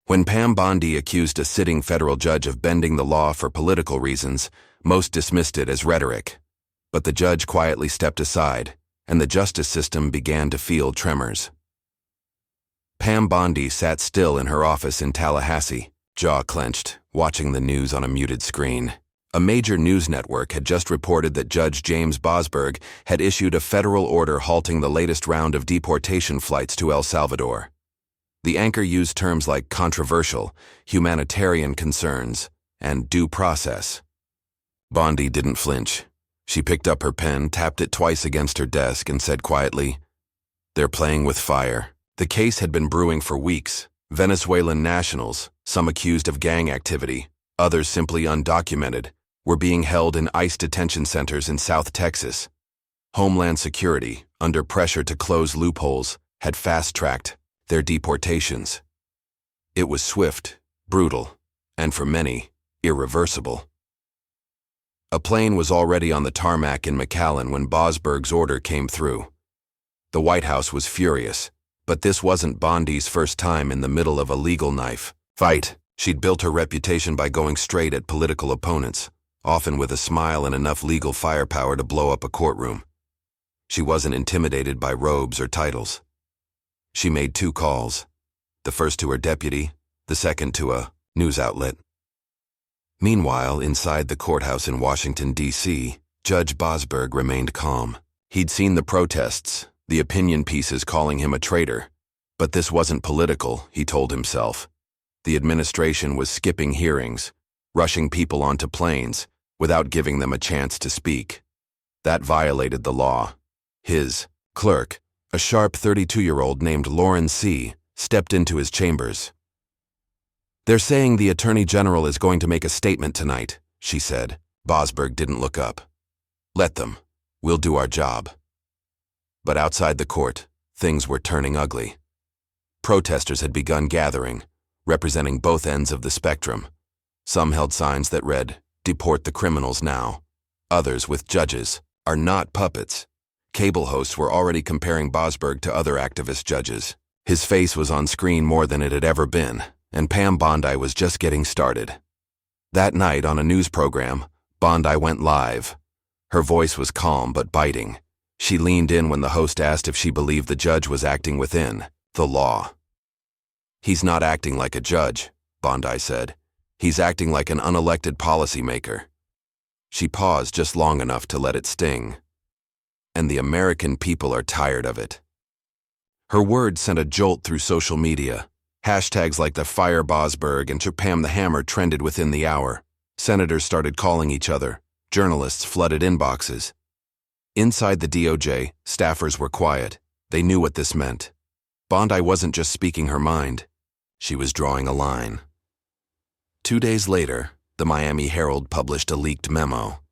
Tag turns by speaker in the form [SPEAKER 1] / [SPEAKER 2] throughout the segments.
[SPEAKER 1] When Pam Bondi accused a sitting federal judge of bending the law for political reasons, most dismissed it as rhetoric. But the judge quietly stepped aside, and the justice system began to feel tremors. Pam Bondi sat still in her office in Tallahassee, jaw clenched, watching the news on a muted screen. A major news network had just reported that Judge James Bosberg had issued a federal order halting the latest round of deportation flights to El Salvador. The anchor used terms like controversial, humanitarian concerns, and due process. Bondi didn't flinch. She picked up her pen, tapped it twice against her desk, and said quietly, "They're playing with fire." The case had been brewing for weeks. Venezuelan nationals, some accused of gang activity, others simply undocumented, were being held in ICE detention centers in South Texas. Homeland Security, under pressure to close loopholes, had fast-tracked their deportations. It was swift, brutal, and for many, irreversible. A plane was already on the tarmac in McAllen when Bosberg's order came through. The White House was furious, but this wasn't Bondi's first time in the middle of a legal knife fight. She'd built her reputation by going straight at political opponents, often with a smile and enough legal firepower to blow up a courtroom. She wasn't intimidated by robes or titles. She made 2 calls, the first to her deputy, the second to a news outlet. Meanwhile, inside the courthouse in Washington, D.C., Judge Bosberg remained calm. He'd seen the protests, the opinion pieces calling him a traitor. But this wasn't political, he told himself. The administration was skipping hearings, rushing people onto planes, without giving them a chance to speak. That violated the law. His clerk, a sharp 32-year-old named Lauren C., stepped into his chambers. "They're saying the Attorney General is going to make a statement tonight," she said. Bosberg didn't look up. "Let them. We'll do our job." But outside the court, things were turning ugly. Protesters had begun gathering, representing both ends of the spectrum. Some held signs that read, "Deport the criminals now." Others, with judges, "Are not puppets." Cable hosts were already comparing Bosberg to other activist judges. His face was on screen more than it had ever been, and Pam Bondi was just getting started. That night on a news program, Bondi went live. Her voice was calm but biting. She leaned in when the host asked if she believed the judge was acting within the law. "He's not acting like a judge," Bondi said. "He's acting like an unelected policymaker." She paused just long enough to let it sting. "And the American people are tired of it." Her words sent a jolt through social media. Hashtags like the Fire Bosberg and Pam the Hammer trended within the hour. Senators started calling each other. Journalists flooded inboxes. Inside the DOJ, staffers were quiet. They knew what this meant. Bondi wasn't just speaking her mind. She was drawing a line. 2 days later, the Miami Herald published a leaked memo.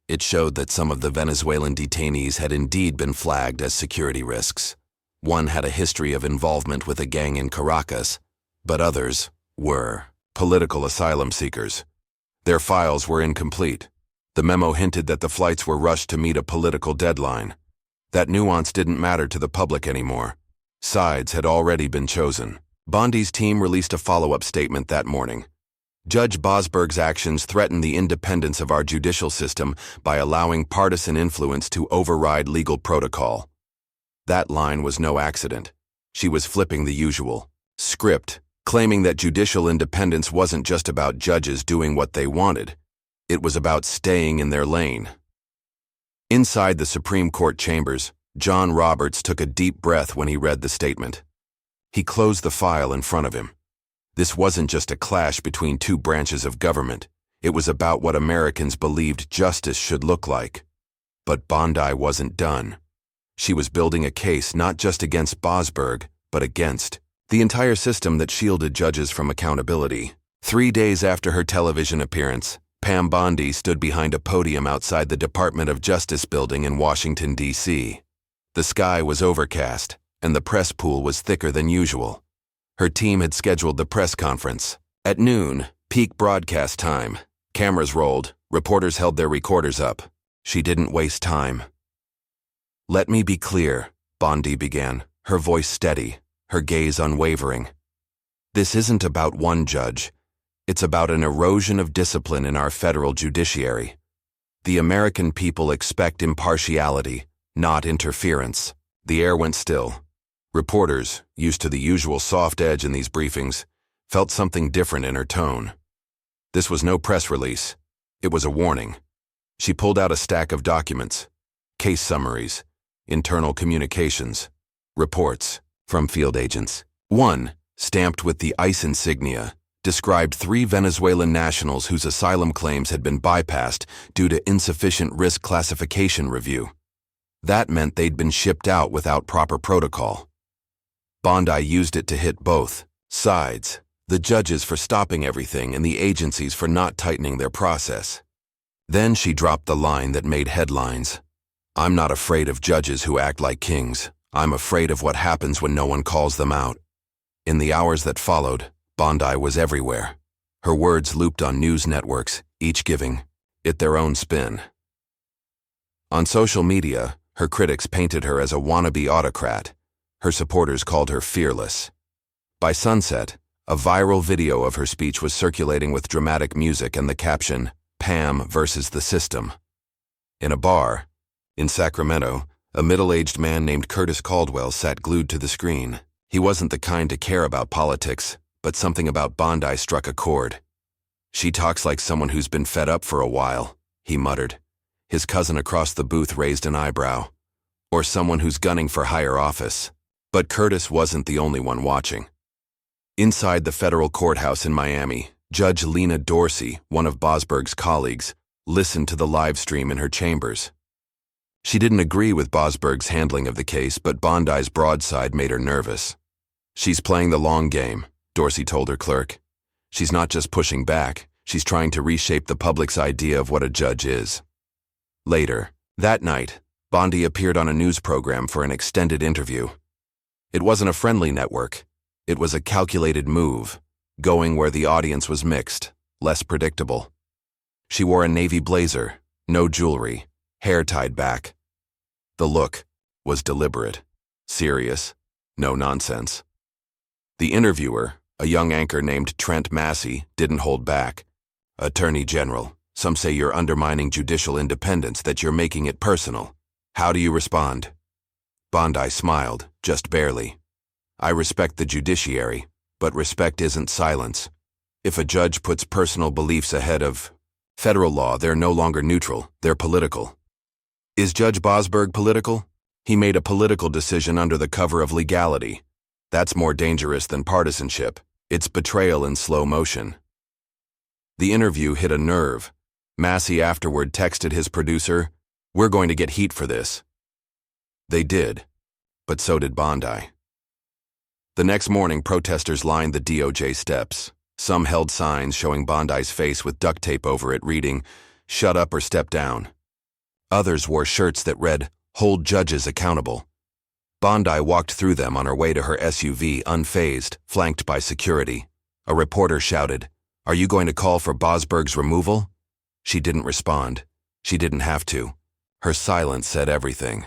[SPEAKER 1] It showed that some of the Venezuelan detainees had indeed been flagged as security risks. One had a history of involvement with a gang in Caracas, but others were political asylum seekers. Their files were incomplete. The memo hinted that the flights were rushed to meet a political deadline. That nuance didn't matter to the public anymore. Sides had already been chosen. Bondi's team released a follow-up statement that morning. "Judge Bosberg's actions threaten the independence of our judicial system by allowing partisan influence to override legal protocol." That line was no accident. She was flipping the usual script, claiming that judicial independence wasn't just about judges doing what they wanted. It was about staying in their lane. Inside the Supreme Court chambers, John Roberts took a deep breath when he read the statement. He closed the file in front of him. This wasn't just a clash between 2 branches of government. It was about what Americans believed justice should look like. But Bondi wasn't done. She was building a case not just against Bosberg, but against the entire system that shielded judges from accountability. 3 days after her television appearance, Pam Bondi stood behind a podium outside the Department of Justice building in Washington, D.C. The sky was overcast, and the press pool was thicker than usual. Her team had scheduled the press conference. At noon, peak broadcast time. Cameras rolled, reporters held their recorders up. She didn't waste time. "Let me be clear," Bondi began, her voice steady, her gaze unwavering. This isn't about one judge. It's about an erosion of discipline in our federal judiciary. The American people expect impartiality, not interference. The air went still. Reporters, used to the usual soft edge in these briefings, felt something different in her tone. This was no press release. It was a warning. She pulled out a stack of documents, case summaries, internal communications, reports from field agents. One, stamped with the ICE insignia, described 3 Venezuelan nationals whose asylum claims had been bypassed due to insufficient risk classification review. That meant they'd been shipped out without proper protocol. Bondi used it to hit both sides, the judges for stopping everything and the agencies for not tightening their process. Then she dropped the line that made headlines. "I'm not afraid of judges who act like kings. I'm afraid of what happens when no one calls them out." In the hours that followed, Bondi was everywhere. Her words looped on news networks, each giving it their own spin. On social media, her critics painted her as a wannabe autocrat. Her supporters called her fearless. By sunset, a viral video of her speech was circulating with dramatic music and the caption, "Pam versus the system." In a bar, in Sacramento, a middle-aged man named Curtis Caldwell sat glued to the screen. He wasn't the kind to care about politics, but something about Bondi struck a chord. "She talks like someone who's been fed up for a while," he muttered. His cousin across the booth raised an eyebrow. "Or someone who's gunning for higher office." But Curtis wasn't the only one watching. Inside the federal courthouse in Miami, Judge Lena Dorsey, one of Bosberg's colleagues, listened to the live stream in her chambers. She didn't agree with Bosberg's handling of the case, but Bondi's broadside made her nervous. "She's playing the long game," Dorsey told her clerk. "She's not just pushing back, she's trying to reshape the public's idea of what a judge is." Later, that night, Bondi appeared on a news program for an extended interview. It wasn't a friendly network. It was a calculated move, going where the audience was mixed, less predictable. She wore a navy blazer, no jewelry, hair tied back. The look was deliberate, serious, no nonsense. The interviewer, a young anchor named Trent Massey, didn't hold back. "Attorney General, some say you're undermining judicial independence, that you're making it personal. How do you respond?" Bondi smiled, just barely. "I respect the judiciary, but respect isn't silence. If a judge puts personal beliefs ahead of federal law, they're no longer neutral, they're political." Is Judge Bosberg political? He made a political decision under the cover of legality. That's more dangerous than partisanship. It's betrayal in slow motion. The interview hit a nerve. Massey afterward texted his producer, "We're going to get heat for this." They did, but so did Bondi. The next morning, protesters lined the DOJ steps. Some held signs showing Bondi's face with duct tape over it reading, "Shut up or step down." Others wore shirts that read, "Hold judges accountable." Bondi walked through them on her way to her SUV unfazed, flanked by security. A reporter shouted, "Are you going to call for Bosberg's removal?" She didn't respond. She didn't have to. Her silence said everything.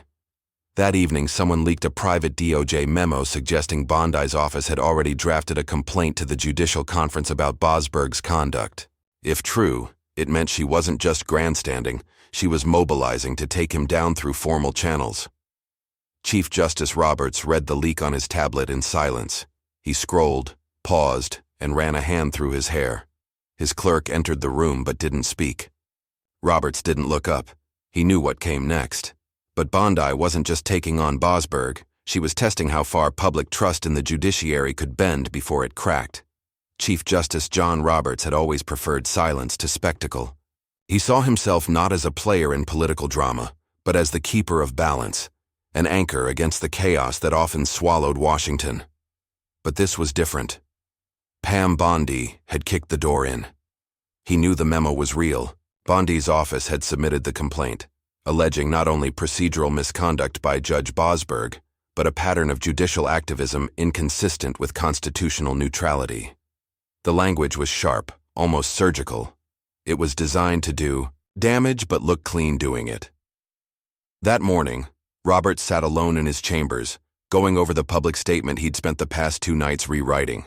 [SPEAKER 1] That evening, someone leaked a private DOJ memo suggesting Bondi's office had already drafted a complaint to the Judicial Conference about Bosberg's conduct. If true, it meant she wasn't just grandstanding, she was mobilizing to take him down through formal channels. Chief Justice Roberts read the leak on his tablet in silence. He scrolled, paused, and ran a hand through his hair. His clerk entered the room but didn't speak. Roberts didn't look up. He knew what came next. But Bondi wasn't just taking on Bosberg, she was testing how far public trust in the judiciary could bend before it cracked. Chief Justice John Roberts had always preferred silence to spectacle. He saw himself not as a player in political drama, but as the keeper of balance, an anchor against the chaos that often swallowed Washington. But this was different. Pam Bondi had kicked the door in. He knew the memo was real. Bondi's office had submitted the complaint, alleging not only procedural misconduct by Judge Bosberg, but a pattern of judicial activism inconsistent with constitutional neutrality. The language was sharp, almost surgical. It was designed to do damage but look clean doing it. That morning, Roberts sat alone in his chambers, going over the public statement he'd spent the past 2 nights rewriting.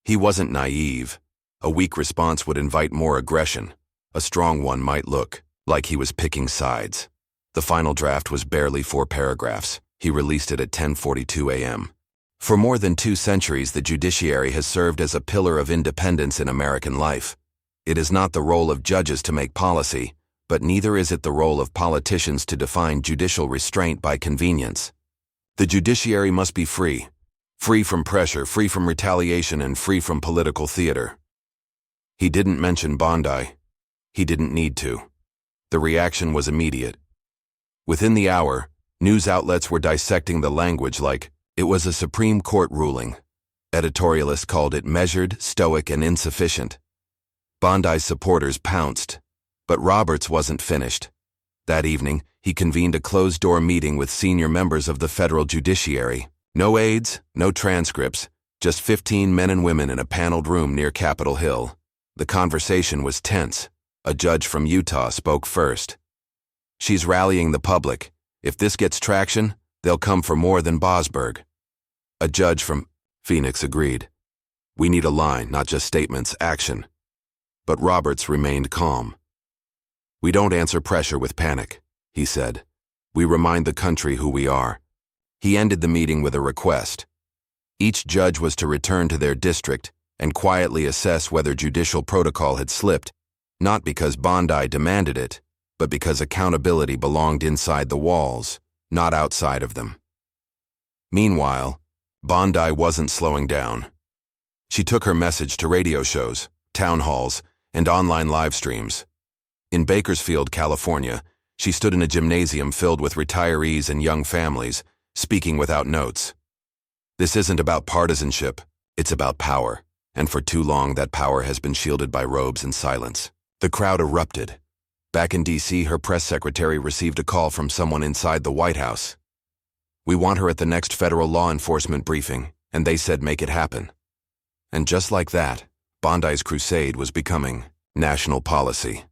[SPEAKER 1] He wasn't naive. A weak response would invite more aggression. A strong one might look like he was picking sides. The final draft was barely 4 paragraphs. He released it at 10:42 a.m. For more than 2 centuries, the judiciary has served as a pillar of independence in American life. It is not the role of judges to make policy, but neither is it the role of politicians to define judicial restraint by convenience. The judiciary must be free. Free from pressure, free from retaliation, and free from political theater. He didn't mention Bondi. He didn't need to. The reaction was immediate. Within the hour, news outlets were dissecting the language like it was a Supreme Court ruling. Editorialists called it measured, stoic, and insufficient. Bondi's supporters pounced, but Roberts wasn't finished. That evening, he convened a closed-door meeting with senior members of the federal judiciary. No aides, no transcripts, just 15 men and women in a paneled room near Capitol Hill. The conversation was tense. A judge from Utah spoke first. "She's rallying the public. If this gets traction, they'll come for more than Bosberg." A judge from Phoenix agreed. "We need a line, not just statements, action." But Roberts remained calm. "We don't answer pressure with panic," he said. "We remind the country who we are." He ended the meeting with a request. Each judge was to return to their district and quietly assess whether judicial protocol had slipped, not because Bondi demanded it, but because accountability belonged inside the walls, not outside of them. Meanwhile, Bondi wasn't slowing down. She took her message to radio shows, town halls, and online live streams. In Bakersfield, California, she stood in a gymnasium filled with retirees and young families, speaking without notes. "This isn't about partisanship, it's about power, and for too long that power has been shielded by robes and silence." The crowd erupted. Back in D.C., her press secretary received a call from someone inside the White House. "We want her at the next federal law enforcement briefing," and they said make it happen. And just like that, Bondi's crusade was becoming national policy.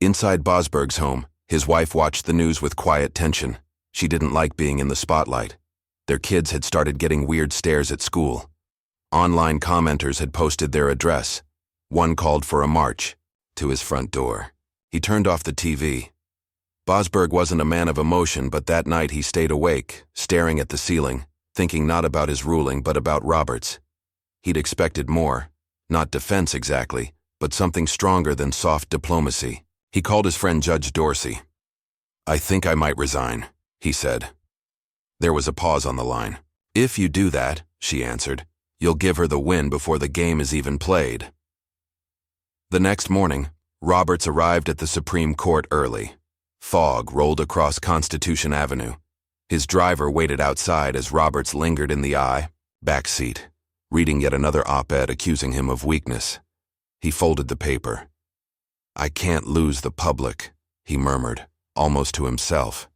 [SPEAKER 1] Inside Bosberg's home, his wife watched the news with quiet tension. She didn't like being in the spotlight. Their kids had started getting weird stares at school. Online commenters had posted their address. One called for a march to his front door. He turned off the TV. Bosberg wasn't a man of emotion, but that night he stayed awake, staring at the ceiling, thinking not about his ruling but about Roberts. He'd expected more, not defense exactly, but something stronger than soft diplomacy. He called his friend Judge Dorsey. "I think I might resign," he said. There was a pause on the line. "If you do that," she answered, "you'll give her the win before the game is even played." The next morning, Roberts arrived at the Supreme Court early. Fog rolled across Constitution Avenue. His driver waited outside as Roberts lingered in the back seat, reading yet another op-ed accusing him of weakness. He folded the paper. "I can't lose the public," he murmured, almost to himself.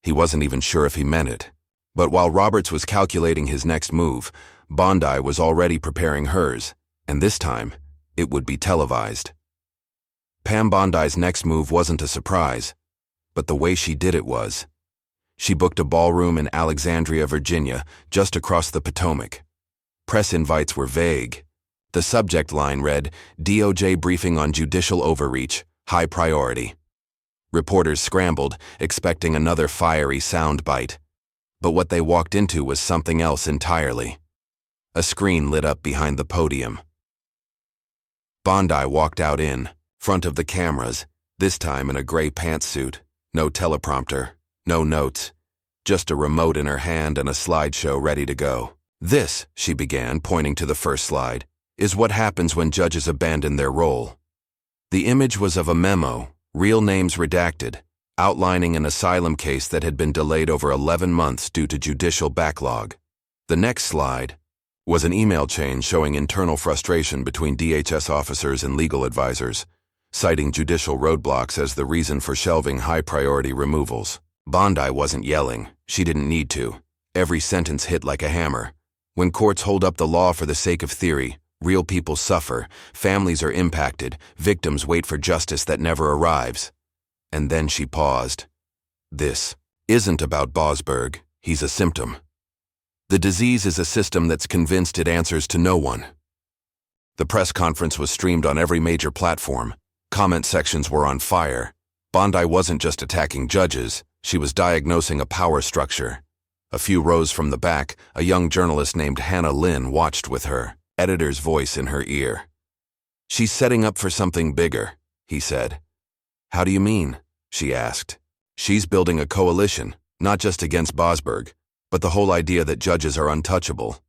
[SPEAKER 1] He wasn't even sure if he meant it. But while Roberts was calculating his next move, Bondi was already preparing hers, and this time, it would be televised. Pam Bondi's next move wasn't a surprise, but the way she did it was. She booked a ballroom in Alexandria, Virginia, just across the Potomac. Press invites were vague. The subject line read, "DOJ briefing on judicial overreach, high priority." Reporters scrambled, expecting another fiery soundbite. But what they walked into was something else entirely. A screen lit up behind the podium. Bondi walked out in front of the cameras, this time in a gray pantsuit. No teleprompter, no notes, just a remote in her hand and a slideshow ready to go. "This," she began, pointing to the first slide, "is what happens when judges abandon their role." The image was of a memo, real names redacted, outlining an asylum case that had been delayed over 11 months due to judicial backlog. The next slide was an email chain showing internal frustration between DHS officers and legal advisors, citing judicial roadblocks as the reason for shelving high-priority removals. Bondi wasn't yelling. She didn't need to. Every sentence hit like a hammer. When courts hold up the law for the sake of theory, real people suffer, families are impacted, victims wait for justice that never arrives. And then she paused. "This isn't about Bosberg. He's a symptom. The disease is a system that's convinced it answers to no one. The press conference was streamed on every major platform. Comment sections were on fire. Bondi wasn't just attacking judges, she was diagnosing a power structure. A few rows from the back, a young journalist named Hannah Lynn watched with her, editor's voice in her ear. "She's setting up for something bigger," he said. "How do you mean?" she asked. "She's building a coalition, not just against Bosberg, but the whole idea that judges are untouchable."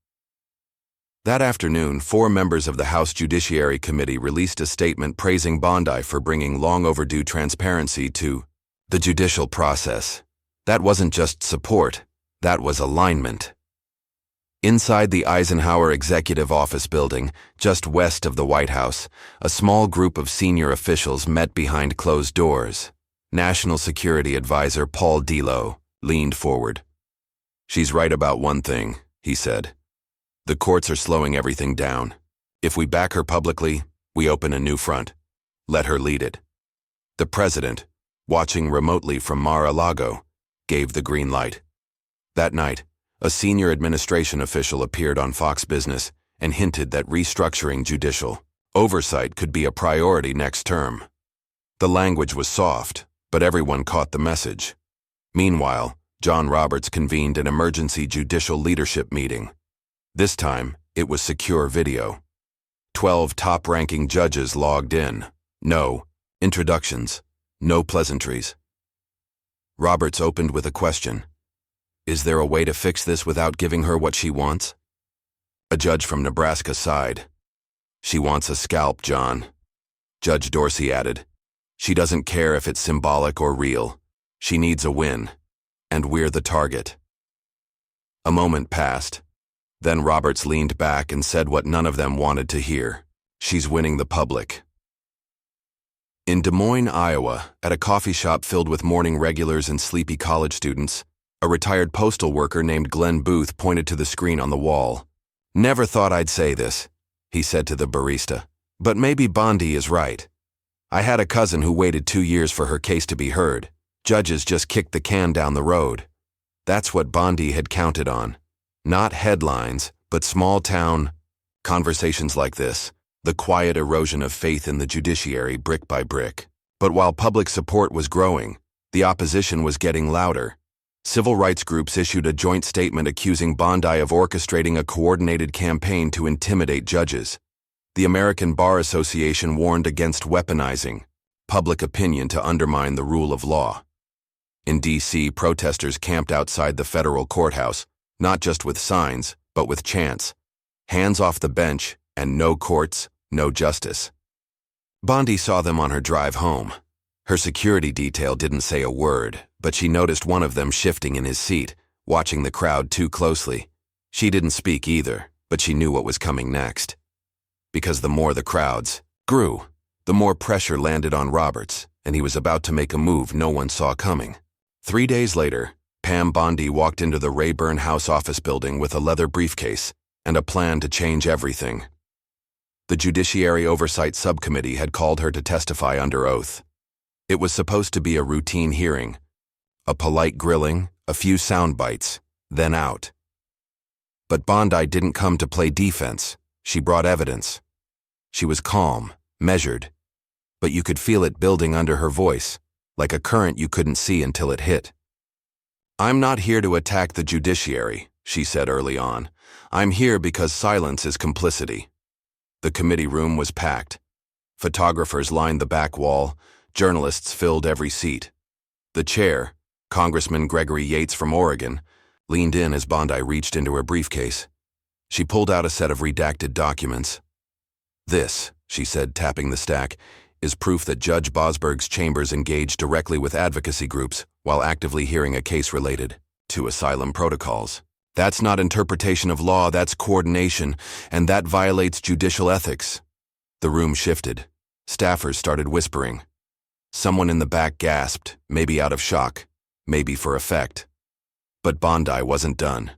[SPEAKER 1] That afternoon, 4 members of the House Judiciary Committee released a statement praising Bondi for bringing long-overdue transparency to the judicial process. That wasn't just support, that was alignment. Inside the Eisenhower Executive Office building, just west of the White House, a small group of senior officials met behind closed doors. National Security Advisor Paul Delo leaned forward. "She's right about one thing," he said. "The courts are slowing everything down. If we back her publicly, we open a new front. Let her lead it." The president, watching remotely from Mar-a-Lago, gave the green light. That night, a senior administration official appeared on Fox Business and hinted that restructuring judicial oversight could be a priority next term. The language was soft, but everyone caught the message. Meanwhile, John Roberts convened an emergency judicial leadership meeting. This time, it was secure video. 12 top-ranking judges logged in. No introductions, no pleasantries. Roberts opened with a question. "Is there a way to fix this without giving her what she wants?" A judge from Nebraska sighed. "She wants a scalp, John." Judge Dorsey added, "She doesn't care if it's symbolic or real. She needs a win. And we're the target." A moment passed. Then Roberts leaned back and said what none of them wanted to hear. "She's winning the public." In Des Moines, Iowa, at a coffee shop filled with morning regulars and sleepy college students, a retired postal worker named Glenn Booth pointed to the screen on the wall. "Never thought I'd say this," he said to the barista, "but maybe Bondi is right. I had a cousin who waited 2 years for her case to be heard. Judges just kicked the can down the road. That's what Bondi had counted on. Not headlines, but small-town conversations like this, the quiet erosion of faith in the judiciary brick by brick. But while public support was growing, the opposition was getting louder. Civil rights groups issued a joint statement accusing Bondi of orchestrating a coordinated campaign to intimidate judges. The American Bar Association warned against weaponizing public opinion to undermine the rule of law. In D.C., protesters camped outside the federal courthouse, not just with signs, but with chants. Hands off the bench, and no courts, no justice. Bondi saw them on her drive home. Her security detail didn't say a word, but she noticed one of them shifting in his seat, watching the crowd too closely. She didn't speak either, but she knew what was coming next. Because the more the crowds grew, the more pressure landed on Roberts, and he was about to make a move no one saw coming. 3 days later, Pam Bondi walked into the Rayburn House office building with a leather briefcase and a plan to change everything. The Judiciary Oversight Subcommittee had called her to testify under oath. It was supposed to be a routine hearing, a polite grilling, a few sound bites, then out. But Bondi didn't come to play defense. She brought evidence. She was calm, measured, but you could feel it building under her voice, like a current you couldn't see until it hit. "I'm not here to attack the judiciary," she said early on. "I'm here because silence is complicity." The committee room was packed. Photographers lined the back wall. Journalists filled every seat. The chair, Congressman Gregory Yates from Oregon, leaned in as Bondi reached into her briefcase. She pulled out a set of redacted documents. "This," she said, tapping the stack, "is proof that Judge Bosberg's chambers engaged directly with advocacy groups while actively hearing a case related to asylum protocols. That's not interpretation of law, that's coordination, and that violates judicial ethics." The room shifted. Staffers started whispering. Someone in the back gasped, maybe out of shock, maybe for effect. But Bondi wasn't done.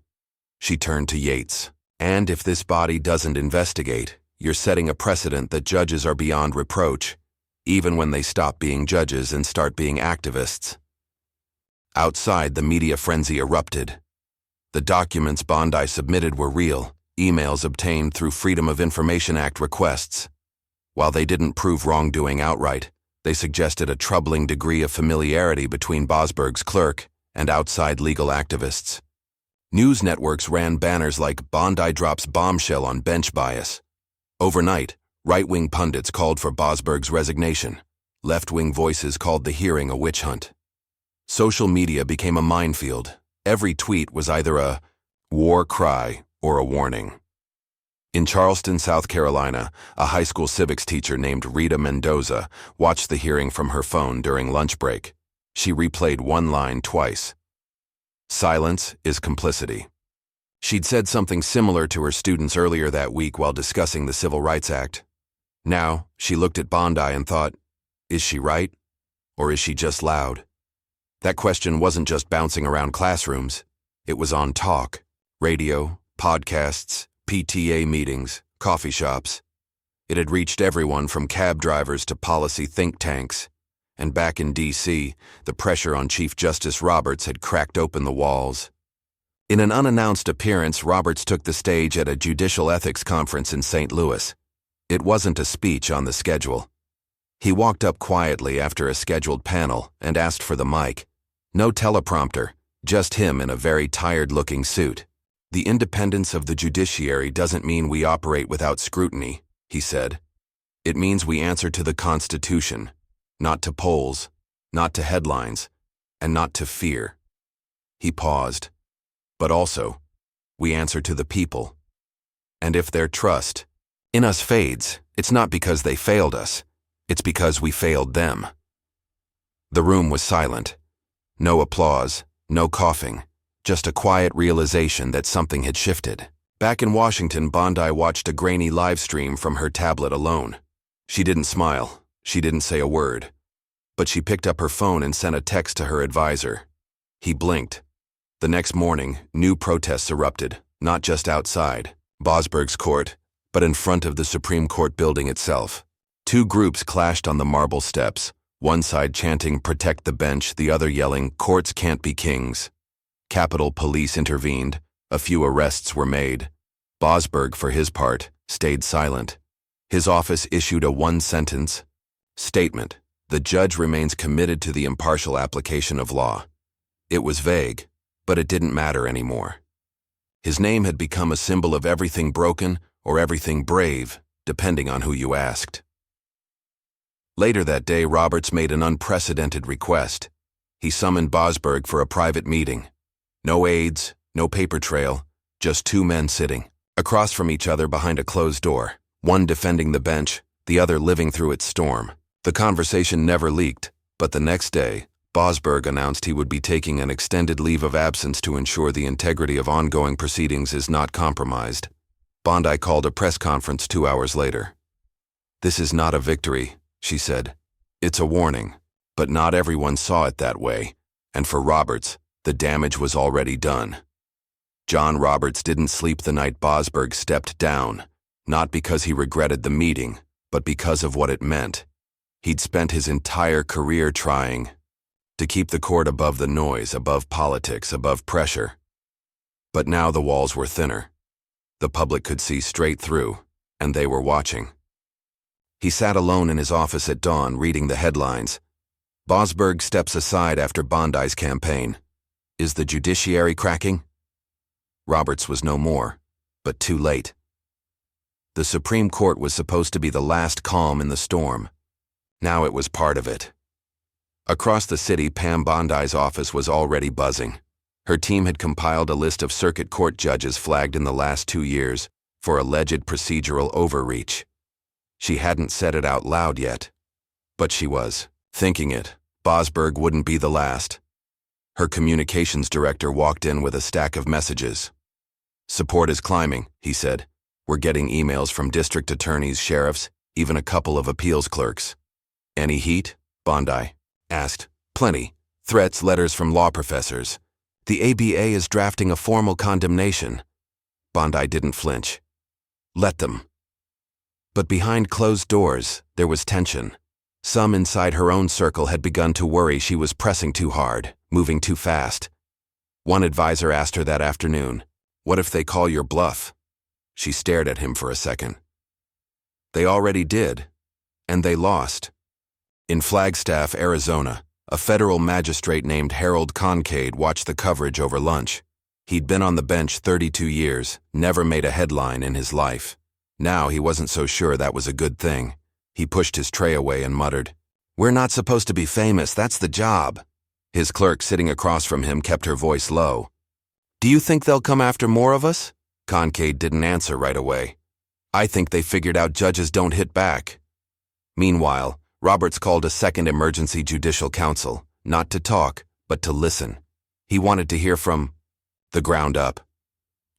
[SPEAKER 1] She turned to Yates. "And if this body doesn't investigate, you're setting a precedent that judges are beyond reproach, even when they stop being judges and start being activists." Outside, the media frenzy erupted. The documents Bondi submitted were real, emails obtained through Freedom of Information Act requests. While they didn't prove wrongdoing outright, they suggested a troubling degree of familiarity between Bosberg's clerk and outside legal activists. News networks ran banners like "Bondi drops bombshell on bench bias." Overnight, right-wing pundits called for Bosberg's resignation. Left-wing voices called the hearing a witch hunt. Social media became a minefield. Every tweet was either a war cry or a warning. In Charleston, South Carolina, a high school civics teacher named Rita Mendoza watched the hearing from her phone during lunch break. She replayed one line twice. "Silence is complicity." She'd said something similar to her students earlier that week while discussing the Civil Rights Act. Now, she looked at Bondi and thought, is she right? Or is she just loud? That question wasn't just bouncing around classrooms. It was on talk, radio, podcasts, PTA meetings, coffee shops. It had reached everyone from cab drivers to policy think tanks. And back in D.C., the pressure on Chief Justice Roberts had cracked open the walls. In an unannounced appearance, Roberts took the stage at a judicial ethics conference in St. Louis. It wasn't a speech on the schedule. He walked up quietly after a scheduled panel and asked for the mic. No teleprompter, just him in a very tired-looking suit. "The independence of the judiciary doesn't mean we operate without scrutiny," he said. "It means we answer to the Constitution, not to polls, not to headlines, and not to fear." He paused. "But also, we answer to the people. And if their trust in us fades, it's not because they failed us, it's because we failed them." The room was silent. No applause, no coughing, just a quiet realization that something had shifted. Back in Washington, Bondi watched a grainy live stream from her tablet alone. She didn't smile, she didn't say a word, but she picked up her phone and sent a text to her advisor. He blinked. The next morning, new protests erupted, not just outside Bosberg's court, but in front of the Supreme Court building itself. Two groups clashed on the marble steps, one side chanting "Protect the bench," the other yelling "Courts can't be kings." Capitol Police intervened. A few arrests were made. Bosberg, for his part, stayed silent. His office issued a one-sentence statement: "The judge remains committed to the impartial application of law." It was vague, but it didn't matter anymore. His name had become a symbol of everything broken or everything brave, depending on who you asked. Later that day, Roberts made an unprecedented request. He summoned Bosberg for a private meeting. No aides, no paper trail, just two men sitting across from each other behind a closed door, one defending the bench, the other living through its storm. The conversation never leaked, but the next day, Bosberg announced he would be taking an extended leave of absence to ensure the integrity of ongoing proceedings is not compromised. Bondi called a press conference 2 hours later. "This is not a victory," she said. "It's a warning, but not everyone saw it that way, and for Roberts, the damage was already done." John Roberts didn't sleep the night Bosberg stepped down, not because he regretted the meeting, but because of what it meant. He'd spent his entire career trying to keep the court above the noise, above politics, above pressure. But now the walls were thinner. The public could see straight through, and they were watching. He sat alone in his office at dawn, reading the headlines. Bosberg steps aside after Bondi's campaign. Is the judiciary cracking? Roberts was no more, but too late. The Supreme Court was supposed to be the last calm in the storm. Now it was part of it. Across the city, Pam Bondi's office was already buzzing. Her team had compiled a list of circuit court judges flagged in the last 2 years for alleged procedural overreach. She hadn't said it out loud yet, but she was thinking it. Bosberg wouldn't be the last. Her communications director walked in with a stack of messages. "Support is climbing," he said. "We're getting emails from district attorneys, sheriffs, even a couple of appeals clerks." "Any heat?" Bondi asked. "Plenty. Threats, letters from law professors. The ABA is drafting a formal condemnation." Bondi didn't flinch. "Let them." But behind closed doors, there was tension. Some inside her own circle had begun to worry she was pressing too hard, moving too fast. One advisor asked her that afternoon, "What if they call your bluff?" She stared at him for a second. They already did, and they lost. In Flagstaff, Arizona, a federal magistrate named Harold Concade watched the coverage over lunch. He'd been on the bench 32 years, never made a headline in his life. Now he wasn't so sure that was a good thing. He pushed his tray away and muttered, "We're not supposed to be famous, that's the job." His clerk sitting across from him kept her voice low. "Do you think they'll come after more of us?" Concade didn't answer right away. "I think they figured out judges don't hit back." Meanwhile, Roberts called a second emergency judicial council, not to talk, but to listen. He wanted to hear from the ground up.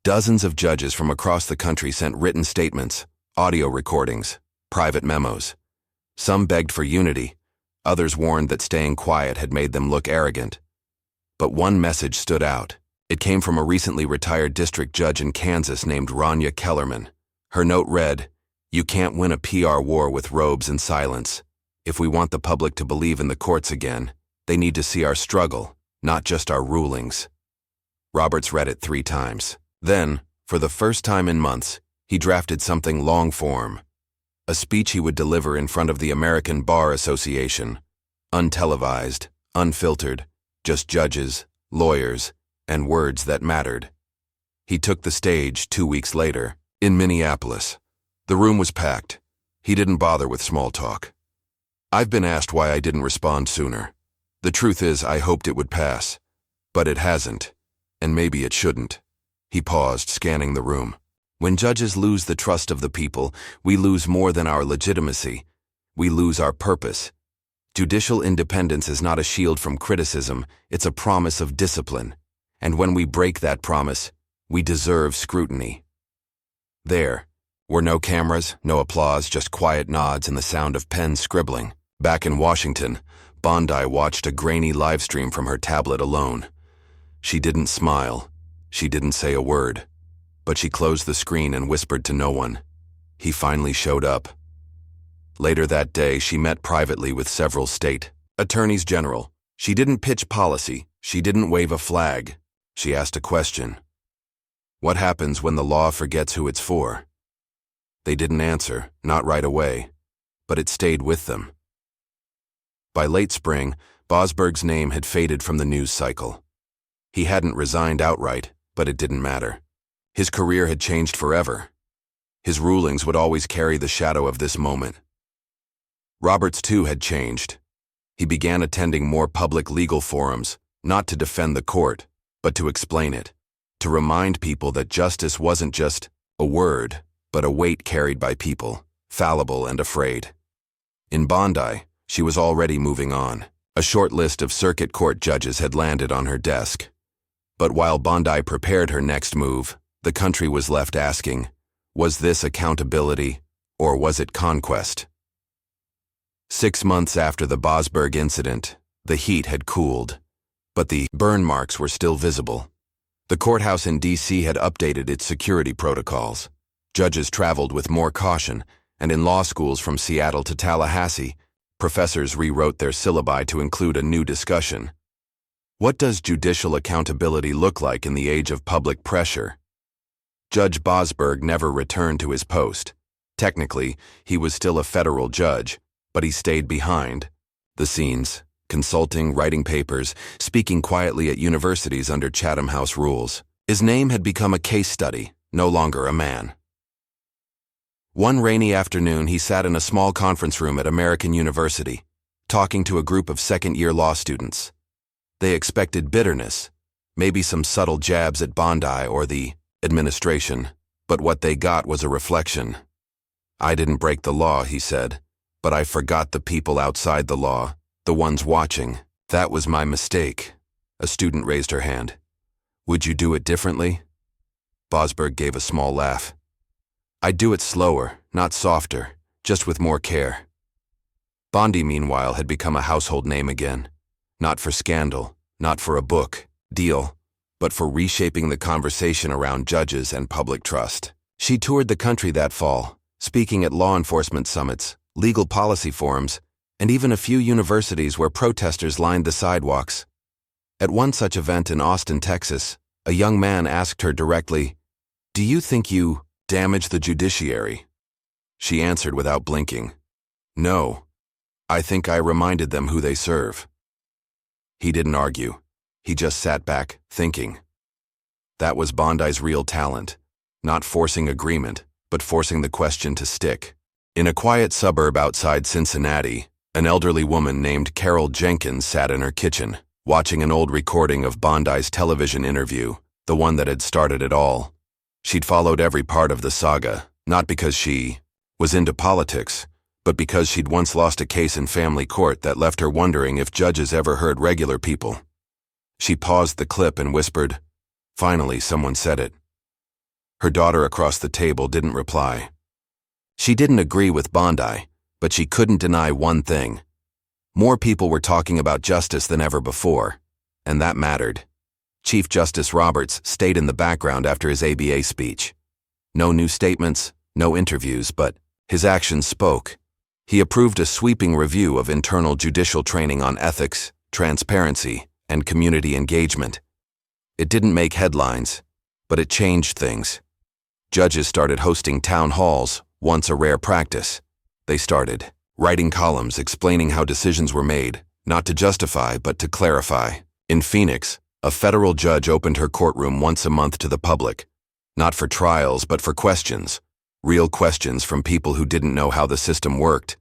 [SPEAKER 1] Dozens of judges from across the country sent written statements, audio recordings, private memos. Some begged for unity. Others warned that staying quiet had made them look arrogant. But one message stood out. It came from a recently retired district judge in Kansas named Rania Kellerman. Her note read, "You can't win a PR war with robes and silence. If we want the public to believe in the courts again, they need to see our struggle, not just our rulings." Roberts read it 3 times. Then, for the first time in months, he drafted something long-form. A speech he would deliver in front of the American Bar Association. Untelevised, unfiltered, just judges, lawyers, and words that mattered. He took the stage 2 weeks later, in Minneapolis. The room was packed. He didn't bother with small talk. "I've been asked why I didn't respond sooner. The truth is, I hoped it would pass. But it hasn't, and maybe it shouldn't." He paused, scanning the room. "When judges lose the trust of the people, we lose more than our legitimacy. We lose our purpose. Judicial independence is not a shield from criticism, it's a promise of discipline. And when we break that promise, we deserve scrutiny." There were no cameras, no applause, just quiet nods and the sound of pens scribbling. Back in Washington, Bondi watched a grainy live stream from her tablet alone. She didn't smile. She didn't say a word. But she closed the screen and whispered to no one. He finally showed up. Later that day, she met privately with several state attorneys general. She didn't pitch policy. She didn't wave a flag. She asked a question. What happens when the law forgets who it's for? They didn't answer, not right away, but it stayed with them. By late spring, Bosberg's name had faded from the news cycle. He hadn't resigned outright, but it didn't matter. His career had changed forever. His rulings would always carry the shadow of this moment. Roberts, too, had changed. He began attending more public legal forums, not to defend the court, but to explain it, to remind people that justice wasn't just a word, but a weight carried by people, fallible and afraid. In Bondi, she was already moving on. A short list of circuit court judges had landed on her desk. But while Bondi prepared her next move, the country was left asking, was this accountability, or was it conquest? 6 months after the Bosberg incident, the heat had cooled, but the burn marks were still visible. The courthouse in D.C. had updated its security protocols. Judges traveled with more caution, and in law schools from Seattle to Tallahassee, professors rewrote their syllabi to include a new discussion. What does judicial accountability look like in the age of public pressure? Judge Bosberg never returned to his post. Technically, he was still a federal judge, but he stayed behind the scenes, consulting, writing papers, speaking quietly at universities under Chatham House rules. His name had become a case study, no longer a man. One rainy afternoon, he sat in a small conference room at American University, talking to a group of second-year law students. They expected bitterness, maybe some subtle jabs at Bondi or the administration, but what they got was a reflection. "I didn't break the law," he said, "but I forgot the people outside the law, the ones watching. That was my mistake." A student raised her hand. "Would you do it differently?" Bosberg gave a small laugh. "I'd do it slower, not softer, just with more care." Bondi, meanwhile, had become a household name again. Not for scandal, not for a book deal, but for reshaping the conversation around judges and public trust. She toured the country that fall, speaking at law enforcement summits, legal policy forums, and even a few universities where protesters lined the sidewalks. At one such event in Austin, Texas, a young man asked her directly, "Do you think you damage the judiciary?" She answered without blinking, "No, I think I reminded them who they serve." He didn't argue. He just sat back, thinking. That was Bondi's real talent, not forcing agreement, but forcing the question to stick. In a quiet suburb outside Cincinnati, an elderly woman named Carol Jenkins sat in her kitchen, watching an old recording of Bondi's television interview, the one that had started it all. She'd followed every part of the saga, not because she was into politics, but because she'd once lost a case in family court that left her wondering if judges ever heard regular people. She paused the clip and whispered, "Finally, someone said it." Her daughter across the table didn't reply. She didn't agree with Bondi, but she couldn't deny one thing. More people were talking about justice than ever before, and that mattered. Chief Justice Roberts stayed in the background after his ABA speech. No new statements, no interviews, but his actions spoke. He approved a sweeping review of internal judicial training on ethics, transparency, and community engagement. It didn't make headlines, but it changed things. Judges started hosting town halls, once a rare practice. They started writing columns explaining how decisions were made, not to justify, but to clarify. In Phoenix, a federal judge opened her courtroom once a month to the public, not for trials, but for questions, real questions from people who didn't know how the system worked,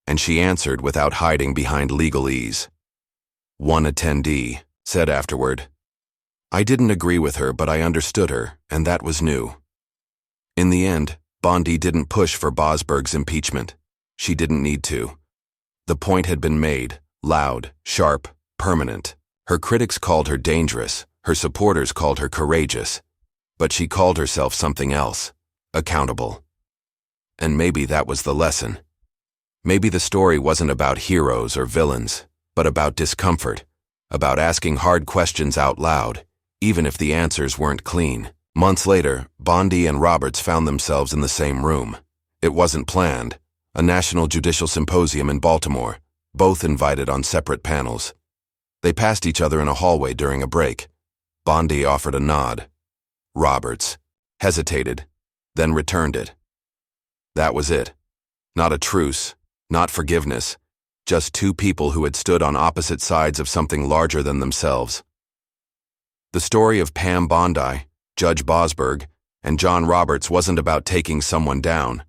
[SPEAKER 1] and she answered without hiding behind legalese. One attendee said afterward, "I didn't agree with her, but I understood her, and that was new." In the end, Bondi didn't push for Bosberg's impeachment. She didn't need to. The point had been made, loud, sharp, permanent. Her critics called her dangerous, her supporters called her courageous, but she called herself something else, accountable. And maybe that was the lesson. Maybe the story wasn't about heroes or villains, but about discomfort, about asking hard questions out loud, even if the answers weren't clean. Months later, Bondi and Roberts found themselves in the same room. It wasn't planned. A national judicial symposium in Baltimore, both invited on separate panels. They passed each other in a hallway during a break. Bondi offered a nod. Roberts hesitated, then returned it. That was it. Not a truce, not forgiveness, just two people who had stood on opposite sides of something larger than themselves. The story of Pam Bondi, Judge Bosberg, and John Roberts wasn't about taking someone down.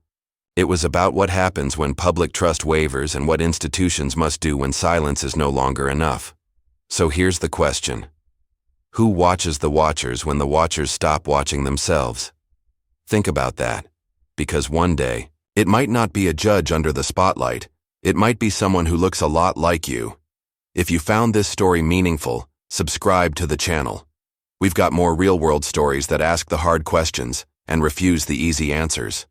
[SPEAKER 1] It was about what happens when public trust wavers and what institutions must do when silence is no longer enough. So here's the question. Who watches the watchers when the watchers stop watching themselves? Think about that, because one day, it might not be a judge under the spotlight. It might be someone who looks a lot like you. If you found this story meaningful, subscribe to the channel. We've got more real-world stories that ask the hard questions and refuse the easy answers.